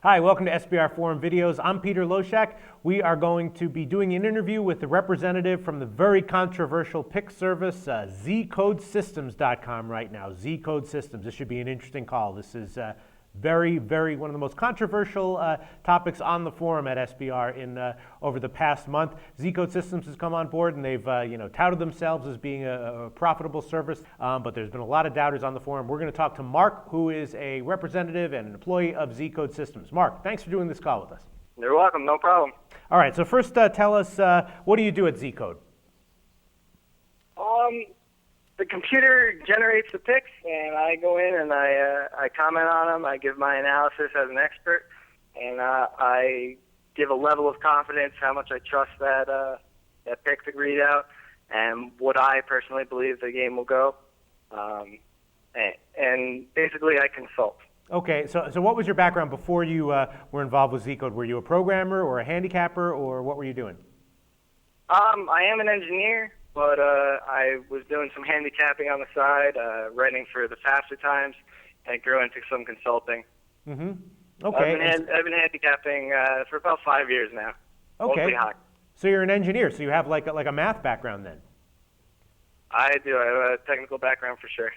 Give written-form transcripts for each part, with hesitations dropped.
Hi, welcome to SBR Forum Videos. I'm Peter Loshak. We are going to be doing an interview with the representative from the very controversial pick service, ZCodeSystems.com right now. ZCodeSystems. This should be an interesting call. This is very one of the most controversial topics on the forum at SBR in over the past month. ZCodeSystems has come on board and they've touted themselves as being a profitable service, but there's been a lot of doubters on the forum. We're going to talk to Mark, who is a representative and an employee of ZCodeSystems. Mark, thanks for doing this call with us. You're welcome, no problem. All right, so first tell us, what do you do at Zcode? The computer generates the picks, and I go in and I comment on them. I give my analysis as an expert, and I give a level of confidence, how much I trust that pick to read out, and what I personally believe the game will go. And basically, I consult. Okay, so what was your background before you were involved with Zcode? Were you a programmer or a handicapper, or what were you doing? I am an engineer, but I was doing some handicapping on the side, writing for the Faster Times, and grew into some consulting. Mm-hmm. Okay. I've been handicapping for about 5 years now. Okay. Mostly hockey. So you're an engineer, so you have like a math background then? I do. I have a technical background for sure.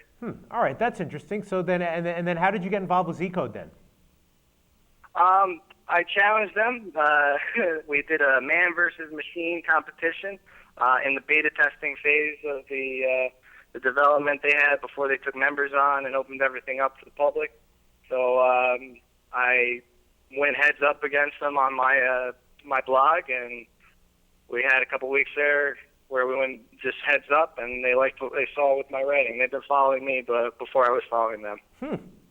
All right, that's interesting. So then, and then how did you get involved with Zcode then? I challenged them. We did a man versus machine competition in the beta testing phase of the development they had before they took members on and opened everything up to the public. So I went heads up against them on my blog, and we had a couple weeks there where we went just heads up, and they liked what they saw with my writing. They've been following me, but before I was following them.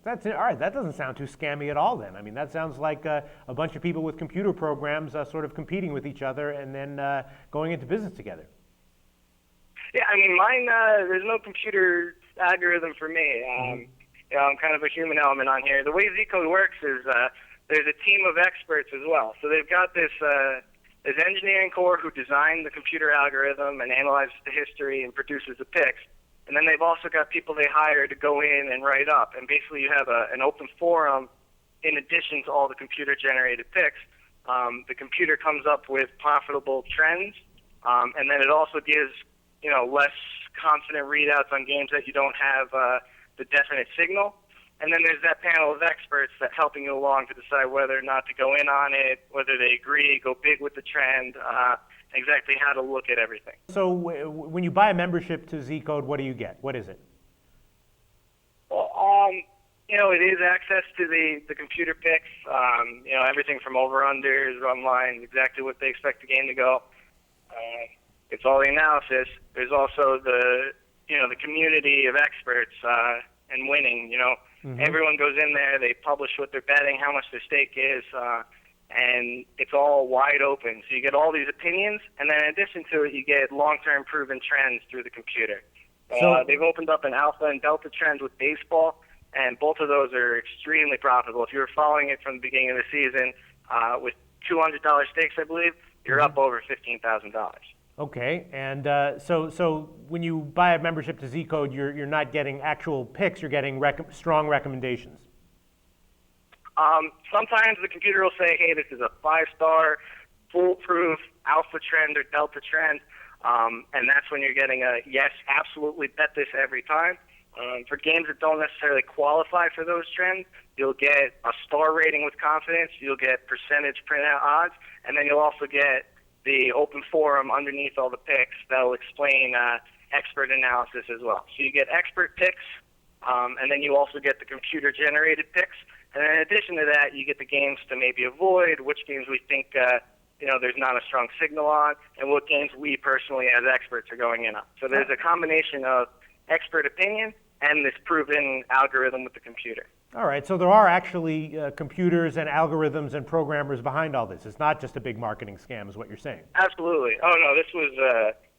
That's it. All right. That doesn't sound too scammy at all then. I mean, that sounds like a bunch of people with computer programs sort of competing with each other and then going into business together. Yeah, I mean, mine, there's no computer algorithm for me. I'm kind of a human element on here. The way Zcode works is there's a team of experts as well. So they've got this engineering core who designed the computer algorithm and analyzes the history and produces the picks. And then they've also got people they hire to go in and write up. And basically you have an open forum in addition to all the computer-generated picks. The computer comes up with profitable trends, and then it also gives less confident readouts on games that you don't have the definite signal. And then there's that panel of experts that helping you along to decide whether or not to go in on it, whether they agree, go big with the trend, exactly how to look at everything. So when you buy a membership to Zcode, what do you get? What is it? Well, it is access to the computer picks, everything from over-unders, run lines, exactly what they expect the game to go. It's all the analysis. There's also the community of experts and winning. Everyone goes in there, they publish what they're betting, how much their stake is, and it's all wide open. So you get all these opinions, and then in addition to it, you get long-term proven trends through the computer. They've opened up an alpha and delta trends with baseball, and both of those are extremely profitable. If you were following it from the beginning of the season with $200 stakes, I believe, you're up over $15,000. Okay, and so when you buy a membership to Zcode, you're not getting actual picks, you're getting strong recommendations. Sometimes the computer will say, hey, this is a 5-star, foolproof alpha trend or delta trend, and that's when you're getting a, yes, absolutely bet this every time. For games that don't necessarily qualify for those trends, you'll get a star rating with confidence, you'll get percentage printout odds, and then you'll also get the open forum underneath all the picks that will explain expert analysis as well. So you get expert picks, and then you also get the computer-generated picks. And in addition to that, you get the games to maybe avoid, which games we think there's not a strong signal on, and what games we personally as experts are going in on. So there's a combination of expert opinion and this proven algorithm with the computer. All right, so there are actually computers and algorithms and programmers behind all this. It's not just a big marketing scam is what you're saying. Absolutely. Oh, no, this was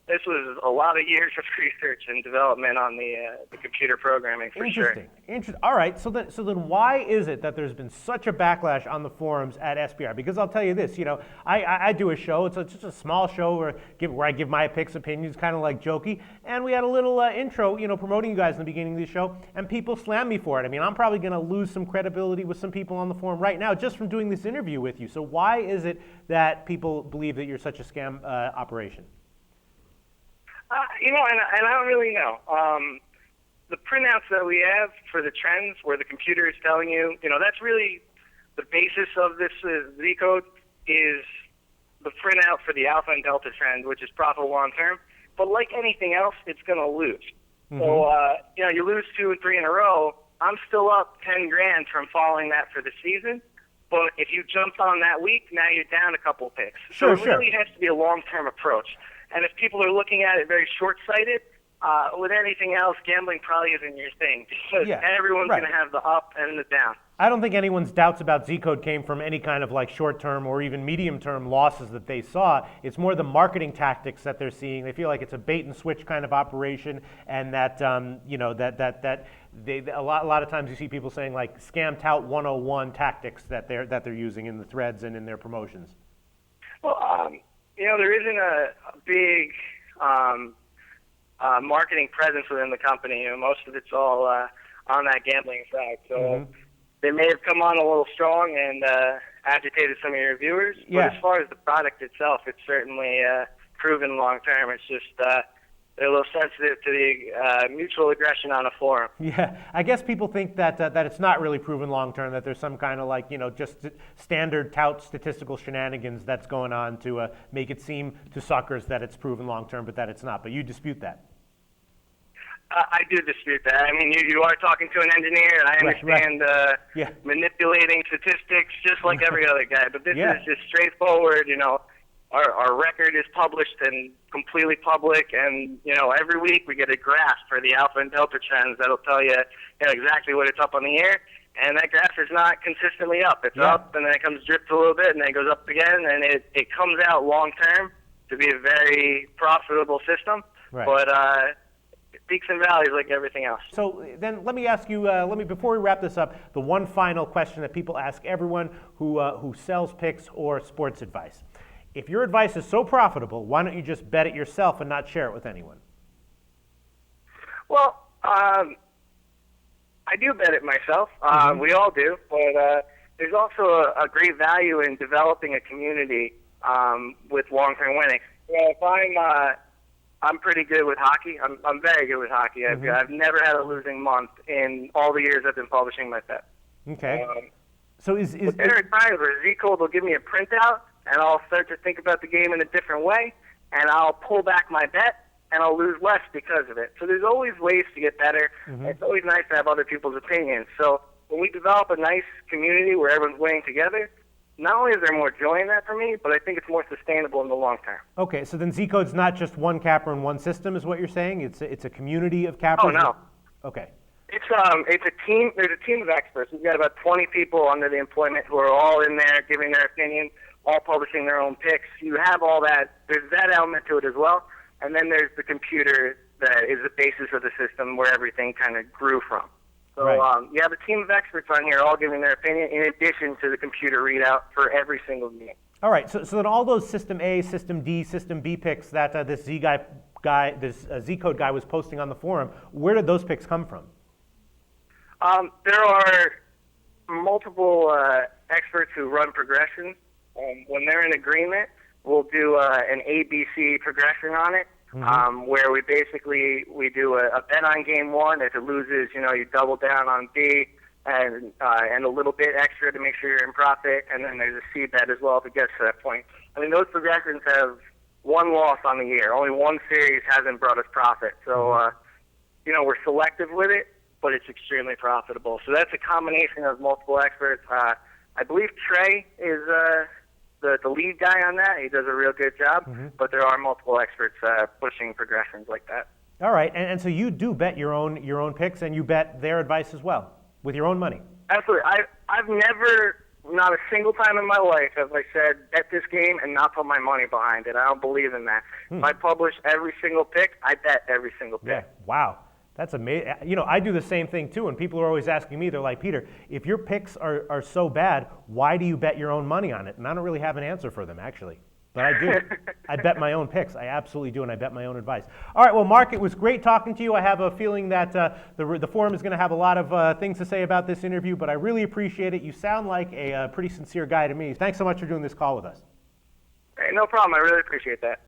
this was a lot of years of research and development on the computer programming for sure. Interesting. All right. So then, why is it that there's been such a backlash on the forums at SBR? Because I'll tell you this. I do a show. It's just a small show where I give my picks, opinions, kind of like jokey. And we had a little intro, promoting you guys in the beginning of the show, and people slammed me for it. I mean, I'm probably going to lose some credibility with some people on the forum right now just from doing this interview with you. So why is it that people believe that you're such a scam operation? And I don't really know. The printouts that we have for the trends where the computer is telling you, that's really the basis of this Zcode is the printout for the alpha and delta trend, which is profitable long term. But like anything else, it's going to lose. Mm-hmm. So, you lose 2 and 3 in a row. I'm still up 10 grand from following that for the season. But if you jumped on that week, now you're down a couple picks. So it really has to be a long-term approach. And if people are looking at it very short-sighted, with anything else, gambling probably isn't your thing because everyone's going to have the up and the down. I don't think anyone's doubts about Zcode came from any kind of like short-term or even medium-term losses that they saw. It's more the marketing tactics that they're seeing. They feel like it's a bait-and-switch kind of operation, and that a lot of times you see people saying like scam tout 101 tactics that they're using in the threads and in their promotions. Well, there isn't a big marketing presence within the company. Most of it's all on that gambling side. So they may have come on a little strong and agitated some of your viewers. But as far as the product itself, it's certainly proven long term. It's just they're a little sensitive to the mutual aggression on a forum. Yeah, I guess people think that it's not really proven long term, that there's some kind of like, just standard tout statistical shenanigans that's going on to make it seem to suckers that it's proven long term, but that it's not. But you dispute that. I do dispute that. I mean, you are talking to an engineer, and I understand manipulating statistics just like every other guy. But this is just straightforward, Our record is published and completely public, and every week we get a graph for the alpha and delta trends that'll tell you, exactly what it's up on the air. And that graph is not consistently up. It's up, and then it comes dripped a little bit, and then it goes up again, and it comes out long term to be a very profitable system. Right. But peaks and valleys like everything else. So then let me ask you, before we wrap this up, the one final question that people ask everyone who sells picks or sports advice. If your advice is so profitable, why don't you just bet it yourself and not share it with anyone? Well, I do bet it myself. We all do, but there's also a great value in developing a community with long-term winning. If I'm pretty good with hockey. I'm very good with hockey. I've never had a losing month in all the years I've been publishing my bet. Okay. So is there are times where Zcode will give me a printout, and I'll start to think about the game in a different way, and I'll pull back my bet, and I'll lose less because of it. So there's always ways to get better. It's always nice to have other people's opinions. So when we develop a nice community where everyone's winning together, not only is there more joy in that for me, but I think it's more sustainable in the long term. Okay, so then Zcode's not just one capper and one system, is what you're saying? It's a community of cappers? Oh, no. Okay. It's a team. There's a team of experts. We've got about 20 people under the employment who are all in there giving their opinion, all publishing their own picks. You have all that. There's that element to it as well. And then there's the computer that is the basis of the system where everything kind of grew from. So you have a team of experts on here all giving their opinion in addition to the computer readout for every single game. All right, so then all those System A, System D, System B picks that this Zcode guy was posting on the forum, where did those picks come from? There are multiple experts who run progressions. When they're in agreement, we'll do an ABC progression on it. Where we do a bet on game one. If it loses, you double down on B and a little bit extra to make sure you're in profit. And then there's a C bet as well if it gets to that point. I mean, those progressions have one loss on the year. Only one series hasn't brought us profit. So, we're selective with it, but it's extremely profitable. So that's a combination of multiple experts. I believe Trey is the lead guy on that. He does a real good job, but there are multiple experts pushing progressions like that. All right, and so you do bet your own picks, and you bet their advice as well with your own money. Absolutely. I've never not a single time in my life have I said, bet this game and not put my money behind it. I don't believe in that. If I publish every single pick, I bet every single pick. Yeah, wow. That's amazing. You know, I do the same thing too, and people are always asking me, they're like, Peter, if your picks are so bad, why do you bet your own money on it? And I don't really have an answer for them, actually. But I do. I bet my own picks. I absolutely do, and I bet my own advice. All right, well, Mark, it was great talking to you. I have a feeling that the forum is going to have a lot of things to say about this interview, but I really appreciate it. You sound like a pretty sincere guy to me. Thanks so much for doing this call with us. Hey, no problem. I really appreciate that.